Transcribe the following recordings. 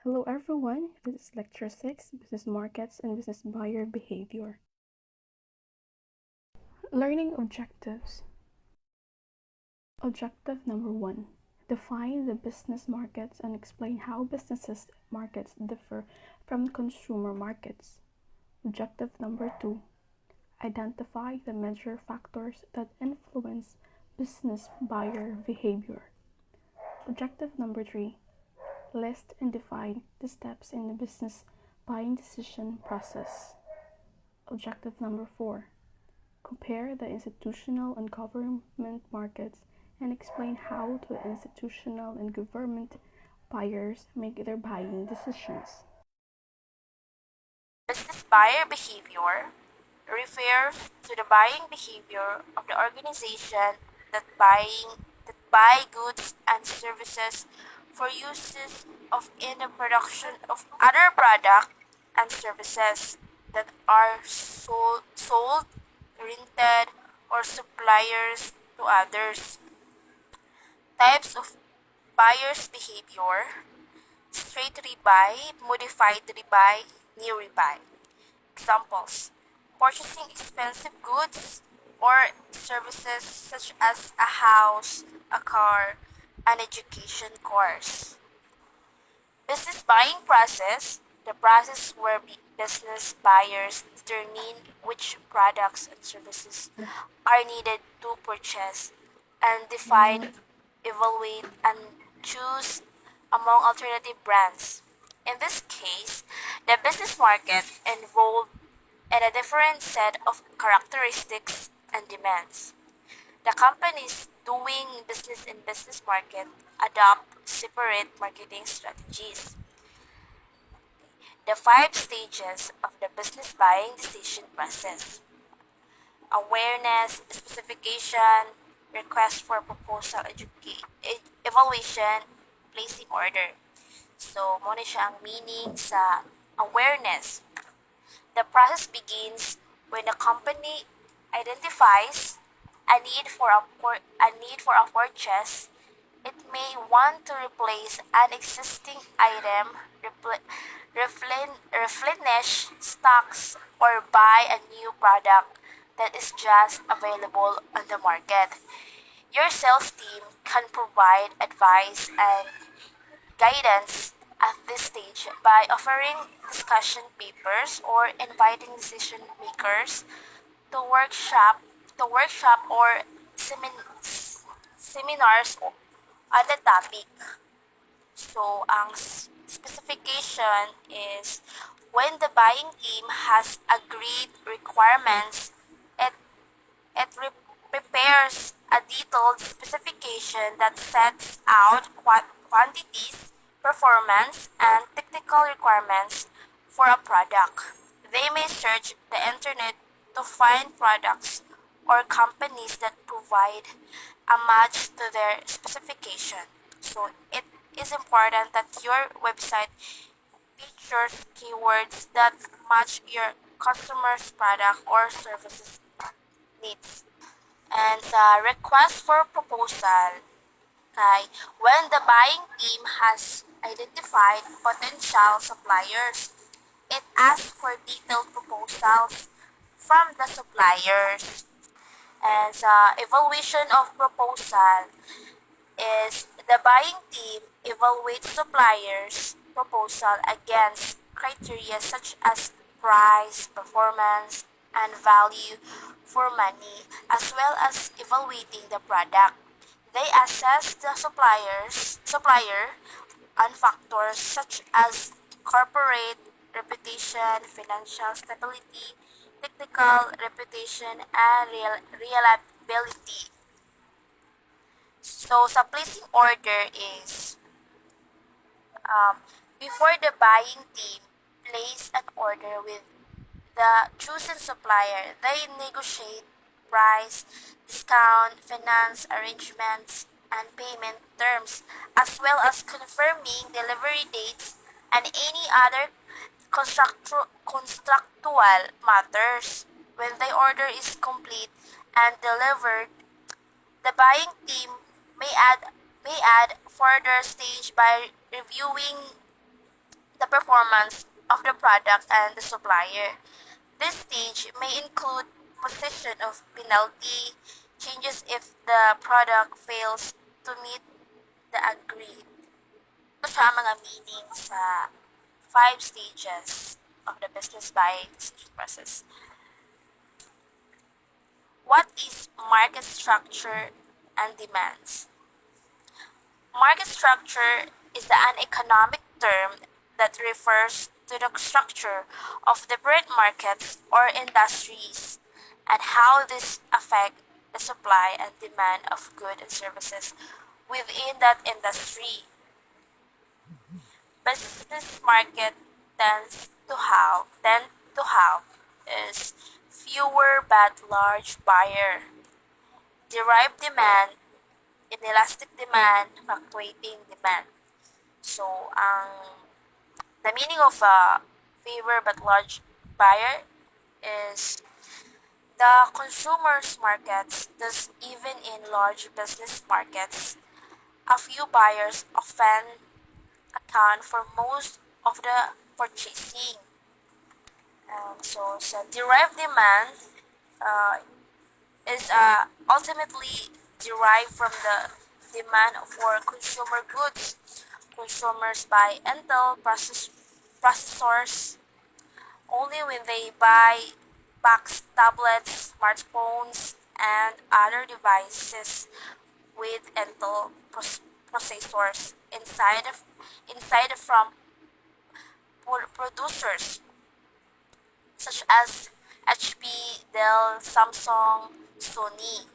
Hello everyone, this is Lecture 6, Business Markets and Business Buyer Behavior. Learning Objectives. Objective number 1. Define the business markets and explain how businesses markets differ from consumer markets. Objective number 2. Identify the major factors that influence business buyer behavior. Objective number 3. List and define the steps in the business buying decision process. Objective number 4. Compare the institutional and government markets and explain how the institutional and government buyers make their buying decisions. Business buyer behavior refers to the buying behavior of the organization that buy goods and services for uses of in the production of other products and services that are sold, rented, or suppliers to others. Types of buyer's behavior: straight rebuy, modified rebuy, new rebuy. Examples: purchasing expensive goods or services such as a house, a car, an education course. Business buying process: the process where business buyers determine which products and services are needed to purchase and define, evaluate, and choose among alternative brands. In this case, the business market involved in a different set of characteristics and demands. The companies doing business in business market adopt separate marketing strategies. The 5 stages of the business buying decision process: awareness, specification, request for proposal, evaluation, placing order. So, muna siya ang meaning sa awareness. The process begins when the company identifies a need for a purchase. It may want to replace an existing item, replenish stocks, or buy a new product that is just available on the market. Your sales team can provide advice and guidance at this stage by offering discussion papers or inviting decision makers to workshop or seminars on the topic. So, ang specification is when the buying team has agreed requirements, it, prepares a detailed specification that sets out quantities, performance, and technical requirements for a product. They may search the internet to find products or companies that provide a match to their specification. So it is important that your website features keywords that match your customer's product or services needs. And the request for proposal. Okay, when the buying team has identified potential suppliers, it asks for detailed proposals from the suppliers. And the evaluation of proposal is the buying team evaluates suppliers' proposal against criteria such as price, performance, and value for money, as well as evaluating the product. They assess the supplier on factors such as corporate reputation, financial stability, technical reputation, and reliability. So, sa placing order is before the buying team place an order with the chosen supplier, they negotiate price, discount, finance arrangements, and payment terms, as well as confirming delivery dates and any other constructual matters. When the order is complete and delivered, the buying team may add further stage by reviewing the performance of the product and the supplier. This stage may include position of penalty, changes if the product fails to meet the agreed. Ito siya ang mga meaning sa 5 stages of the business buying decision process. What is market structure and demands? Market structure is an economic term that refers to the structure of different markets or industries and how this affect the supply and demand of goods and services within that industry. Business market tend to have is fewer but large buyer, derived demand, inelastic demand, fluctuating demand. So, the meaning of fewer but large buyer is the consumers markets, thus even in large business markets, a few buyers often account for most of the purchasing. So derived demand uh, is ultimately derived from the demand for consumer goods. Consumers buy Intel processors only when they buy box tablets, smartphones, and other devices with Intel processors inside from producers such as HP, Dell, Samsung, Sony.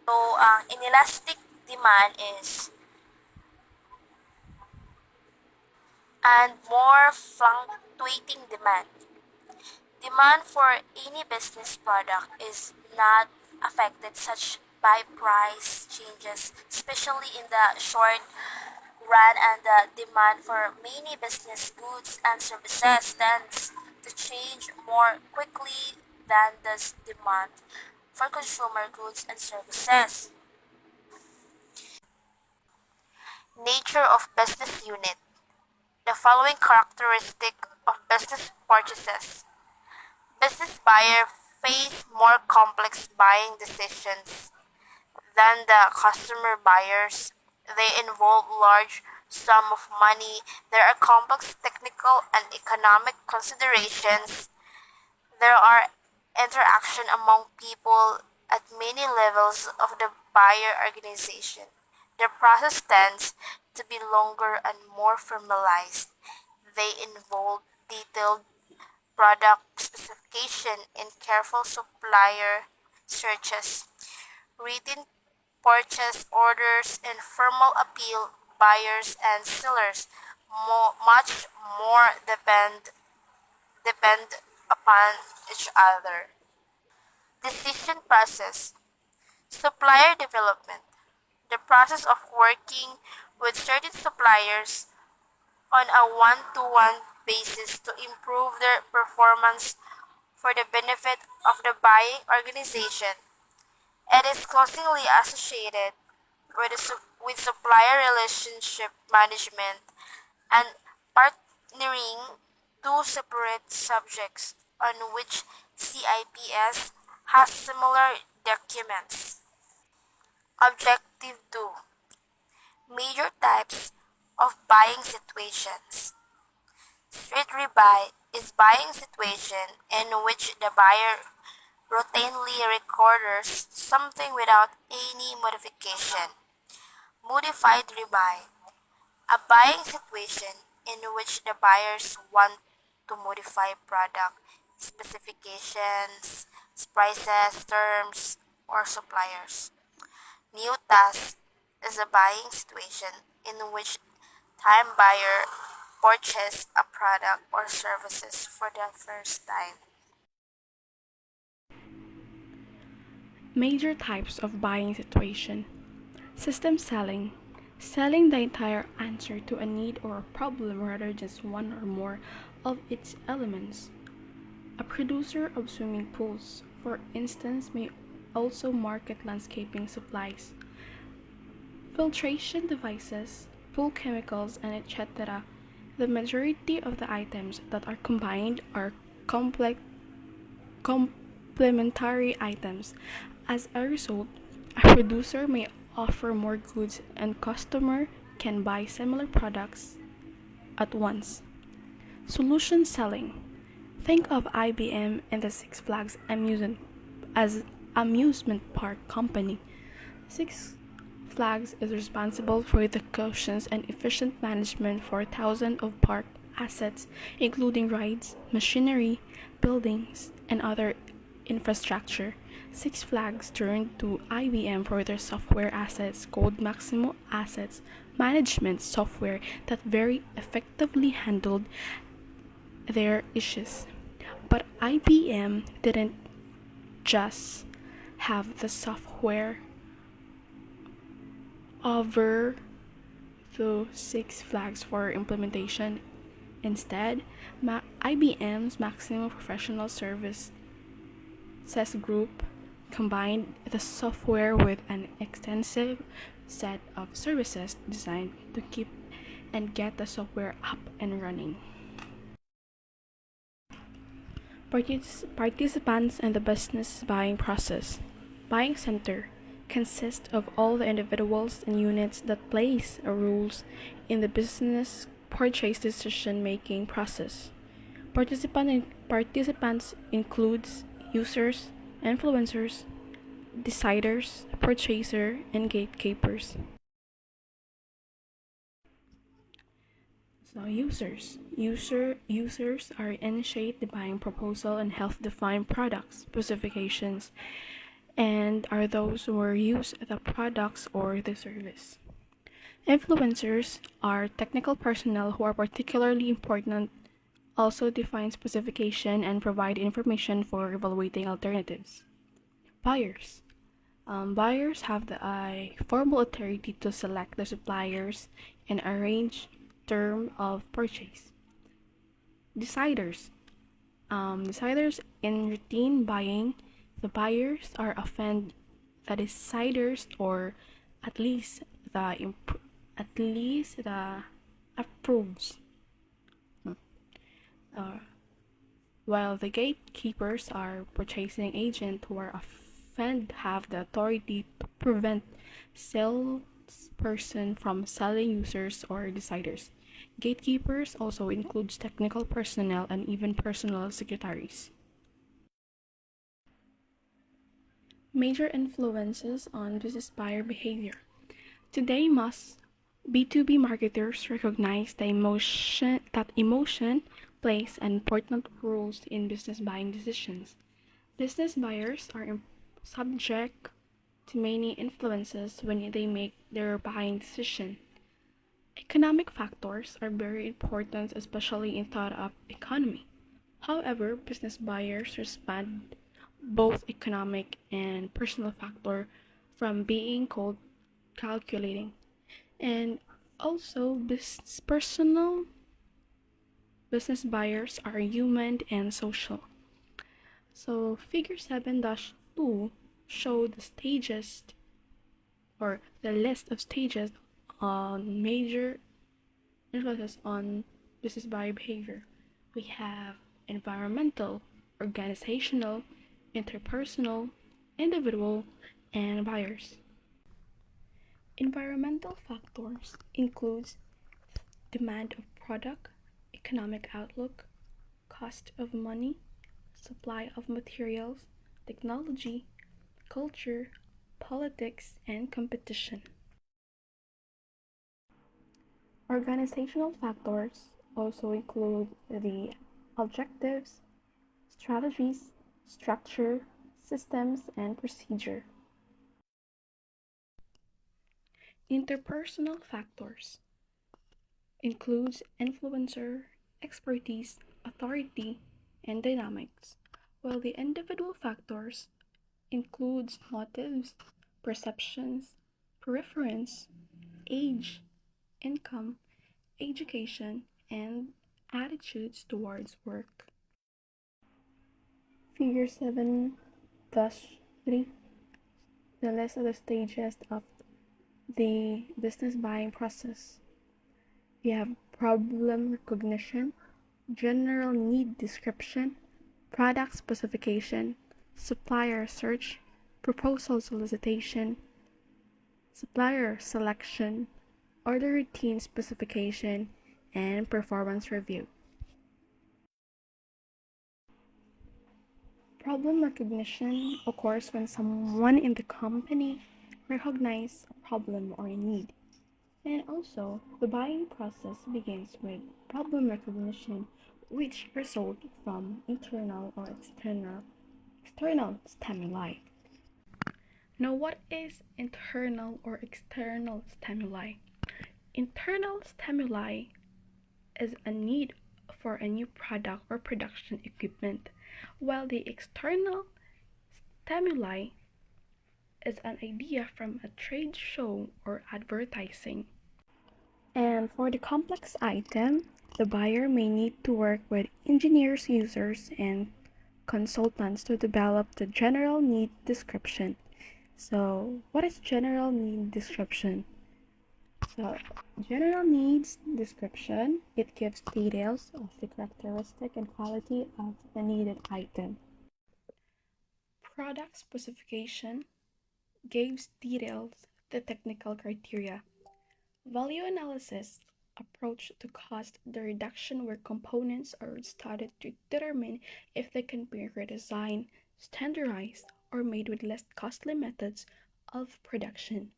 So, inelastic demand is and more fluctuating demand. Demand for any business product is not affected such by price changes, especially in the short run, and the demand for many business goods and services tends to change more quickly than does demand for consumer goods and services. Nature of business unit. The following characteristic of business purchases. Business buyer face more complex buying decisions than the customer buyers. They involve large sum of money. There are complex technical and economic considerations. There are interaction among people at many levels of the buyer organization. The process tends to be longer and more formalized. They involve detailed product specification and careful supplier searches, written purchase orders, and formal appeal. Buyers and sellers much more depend upon each other. Decision process. Supplier development. The process of working with certain suppliers on a one-to-one basis to improve their performance for the benefit of the buying organization. It is closely associated with supplier relationship management and partnering, two separate subjects on which CIPS has similar documents. Objective 2. Major types of buying situations. Street rebuy is buying situation in which the buyer routinely reorders something without any modification. Modified rebuy, a buying situation in which the buyers want to modify product specifications, prices, terms, or suppliers. New task is a buying situation in which time buyer purchase a product or services for the first time. Major types of buying situation. System selling. Selling the entire answer to a need or a problem rather than just one or more of its elements. A producer of swimming pools, for instance, may also market landscaping supplies, filtration devices, pool chemicals, and etc., The majority of the items that are combined are complex complementary items. As a result, a producer may offer more goods and customer can buy similar products at once. Solution selling. Think of IBM and the Six Flags amusement park company. Six Flags is responsible for the cautions and efficient management for thousands of park assets, including rides, machinery, buildings, and other infrastructure. Six Flags turned to IBM for their software assets called Maximo Assets Management software that very effectively handled their issues. But IBM didn't just have the software over the Six Flags for implementation. Instead, IBM's Maximum Professional Services Group combined the software with an extensive set of services designed to keep and get the software up and running. Participants in the business buying process. Buying center consists of all the individuals and units that plays a roles in the business purchase decision-making process. Participants includes users, influencers, deciders, purchaser, and gatekeepers. So users are initiate the buying proposal and help define products specifications and are those who use the products or the service. Influencers are technical personnel who are particularly important, also define specification and provide information for evaluating alternatives. Buyers. Buyers have the formal authority to select the suppliers and arrange term of purchase. Deciders. Deciders in routine buying, the buyers are often the deciders or at least the approves. While the gatekeepers are purchasing agents who are often have the authority to prevent salesperson from selling users or deciders. Gatekeepers also includes technical personnel and even personal secretaries. Major influences on business buyer behavior. Today, most B2B marketers recognize that emotion plays an important role in business buying decisions. Business buyers are subject to many influences when they make their buying decision. Economic factors are very important, especially in thought of economy. However, business buyers respond both economic and personal factor from being called calculating. And also personal business buyers are human and social. So figure 7-2 show the stages or the list of stages on major influences on business buyer behavior. We have environmental, organizational, interpersonal, individual, and buyers. Environmental factors includes demand of product, economic outlook, cost of money, supply of materials, technology, culture, politics, and competition. Organizational factors also include the objectives, strategies, structure, systems, and procedure. Interpersonal factors includes influencer, expertise, authority, and dynamics, while the individual factors includes motives, perceptions, preference, age, income, education, and attitudes towards work. Figure 7-3, the list of the stages of the business buying process. We have problem recognition, general need description, product specification, supplier search, proposal solicitation, supplier selection, order routine specification, and performance review. Problem recognition occurs when someone in the company recognizes a problem or a need. And also, the buying process begins with problem recognition, which result from internal or external stimuli. Now, what is internal or external stimuli? Internal stimuli is a need for a new product or production equipment, while the external stimuli is an idea from a trade show or advertising. And for the complex item, the buyer may need to work with engineers, users, and consultants to develop the general need description. So, what is general need description? So, general needs description, it gives details of the characteristic and quality of the needed item. Product specification gives details of the technical criteria. Value analysis approach to cost the reduction where components are studied to determine if they can be redesigned, standardized, or made with less costly methods of production.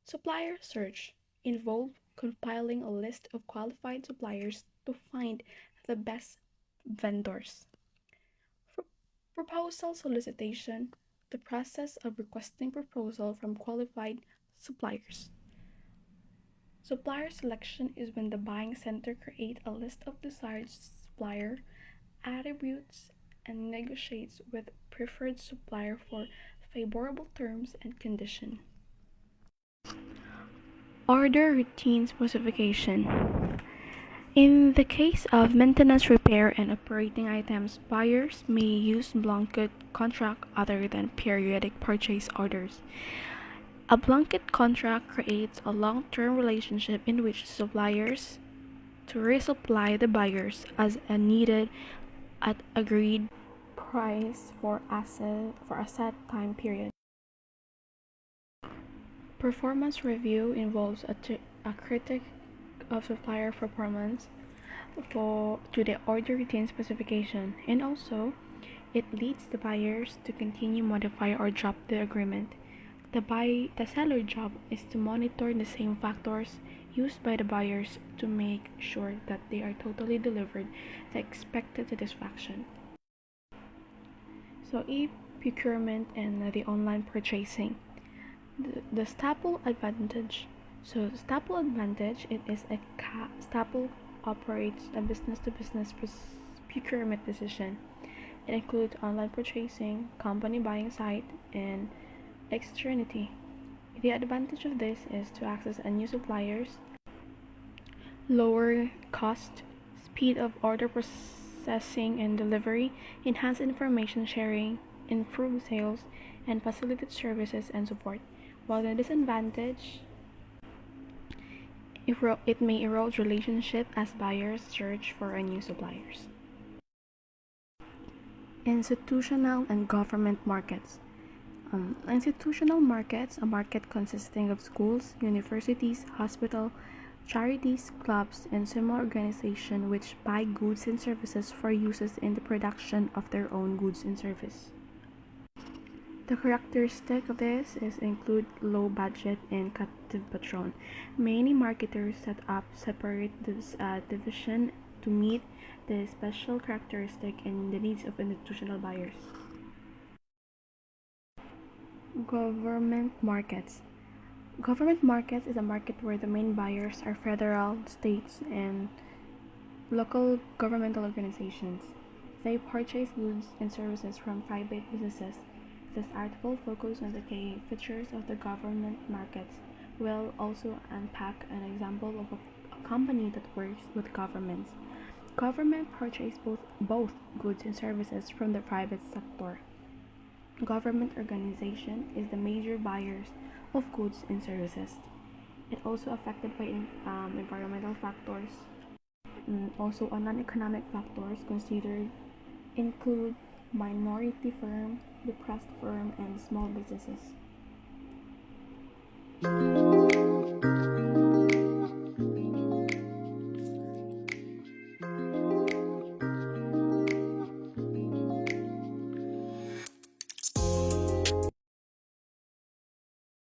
Supplier search involves compiling a list of qualified suppliers to find the best vendors. Proposal solicitation, the process of requesting proposal from qualified suppliers. Supplier selection is when the buying center creates a list of desired supplier attributes and negotiates with preferred supplier for favorable terms and conditions. Order routine specification. In the case of maintenance, repair, and operating items, buyers may use blanket contract other than periodic purchase orders. A blanket contract creates a long-term relationship in which suppliers to resupply the buyers as needed at agreed price for a set time period. Performance review involves a critic of supplier performance to the order routine specification, and also it leads the buyers to continue, modify, or drop the agreement. The seller job is to monitor the same factors used by the buyers to make sure that they are totally delivered the expected satisfaction. So e-procurement and the online purchasing. The Staple advantage. So Staple advantage, it is Staple operates a business-to-business procurement decision. It includes online purchasing, company buying site, and externality. The advantage of this is to access a new suppliers, lower cost, speed of order processing and delivery, enhance information sharing, improve sales, and facilitate services and support. While the disadvantage, it may erode relationship as buyers search for new suppliers. Institutional and government markets. Institutional markets, a market consisting of schools, universities, hospitals, charities, clubs, and similar organizations which buy goods and services for uses in the production of their own goods and services. The characteristic of this is include low budget and captive patron. Many marketers set up separate division to meet the special characteristic and the needs of institutional buyers. Government markets. Government markets is a market where the main buyers are federal, states, and local governmental organizations. They purchase goods and services from private businesses. This article focuses on the key features of the government markets. We'll also unpack an example of a company that works with governments. Government purchase both goods and services from the private sector. Government organization is the major buyers of goods and services. It also affected by environmental factors, Also, non-economic factors considered include minority firm, depressed firm, and small businesses.